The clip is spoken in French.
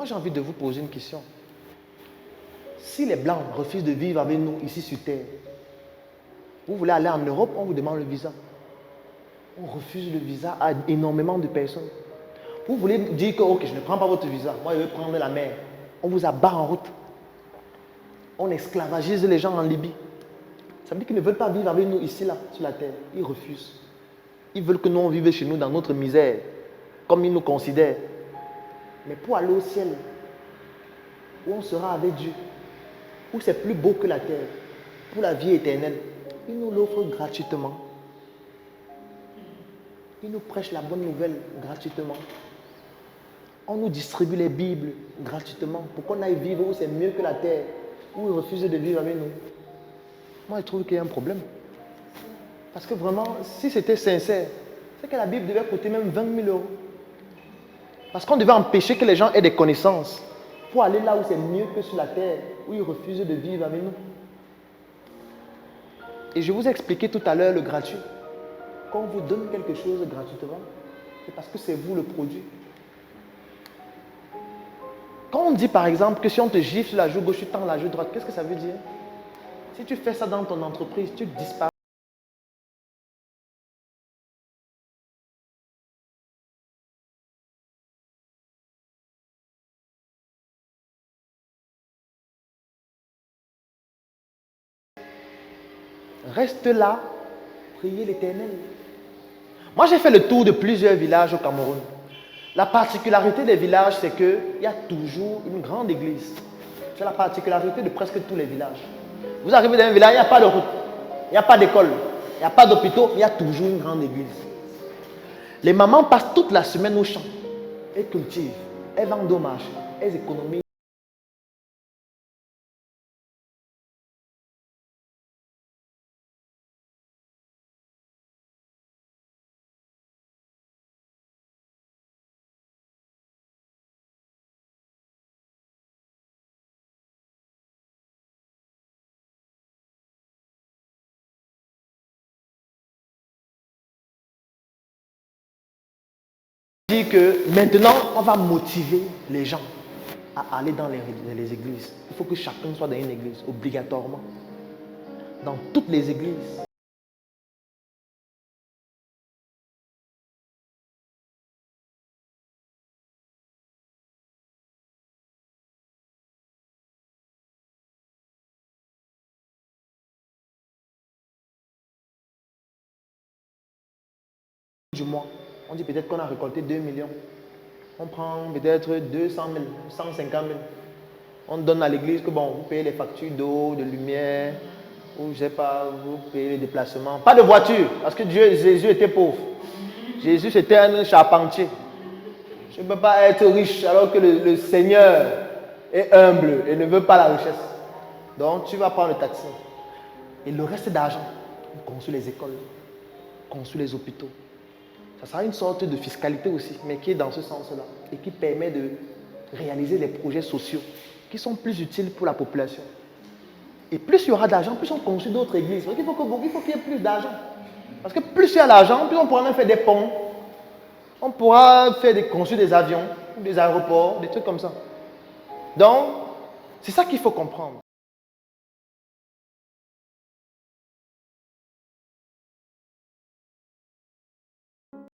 Moi, j'ai envie de vous poser une question. Si les Blancs refusent de vivre avec nous ici sur Terre, vous voulez aller en Europe, on vous demande le visa. On refuse le visa à énormément de personnes. Vous voulez dire que, ok, je ne prends pas votre visa, moi je vais prendre la mer. On vous abat en route. On esclavagise les gens en Libye. Ça veut dire qu'ils ne veulent pas vivre avec nous ici, là, sur la terre. Ils refusent. Ils veulent que nous, on vive chez nous dans notre misère, comme ils nous considèrent. Mais pour aller au ciel, où on sera avec Dieu, où c'est plus beau que la terre, pour la vie éternelle, ils nous l'offrent gratuitement. Ils nous prêchent la bonne nouvelle gratuitement. On nous distribue les Bibles gratuitement pour qu'on aille vivre où c'est mieux que la terre, où ils refusent de vivre avec nous. Moi, je trouve qu'il y a un problème. Parce que vraiment, si c'était sincère, c'est que la Bible devait coûter même 20 000 euros. Parce qu'on devait empêcher que les gens aient des connaissances pour aller là où c'est mieux que sur la terre, où ils refusent de vivre avec nous. Et je vous ai expliqué tout à l'heure le gratuit. Quand on vous donne quelque chose gratuitement, c'est parce que c'est vous le produit. Quand on dit par exemple que si on te gifle sur la joue gauche, tu tends la joue droite, qu'est-ce que ça veut dire? Si tu fais ça dans ton entreprise, tu disparais. Reste là, priez l'Éternel. Moi, j'ai fait le tour de plusieurs villages au Cameroun. La particularité des villages, c'est qu'il y a toujours une grande église. C'est la particularité de presque tous les villages. Vous arrivez dans un village, il n'y a pas de route, il n'y a pas d'école, il n'y a pas d'hôpitaux, il y a toujours une grande église. Les mamans passent toute la semaine au champ. Elles cultivent, elles vendent au marché, elles économisent. Dit que maintenant, on va motiver les gens à aller dans les églises. Il faut que chacun soit dans une église, obligatoirement. Dans toutes les églises. Du mois, on dit peut-être qu'on a récolté 2 millions. On prend peut-être 200 000, 150 000. On donne à l'église que bon, vous payez les factures d'eau, de lumière, ou je ne sais pas, vous payez les déplacements. Pas de voiture, parce que Jésus était pauvre. Jésus c'était un charpentier. Je ne peux pas être riche alors que le Seigneur est humble et ne veut pas la richesse. Donc tu vas prendre le taxi. Et le reste d'argent, on construit les écoles, on construit les hôpitaux. Ça sera une sorte de fiscalité aussi, mais qui est dans ce sens-là et qui permet de réaliser des projets sociaux qui sont plus utiles pour la population. Et plus il y aura d'argent, plus on construit d'autres églises. Il faut qu'il y ait plus d'argent. Parce que plus il y a d'argent, plus on pourra même faire des ponts. On pourra construire des avions, des aéroports, des trucs comme ça. Donc, c'est ça qu'il faut comprendre.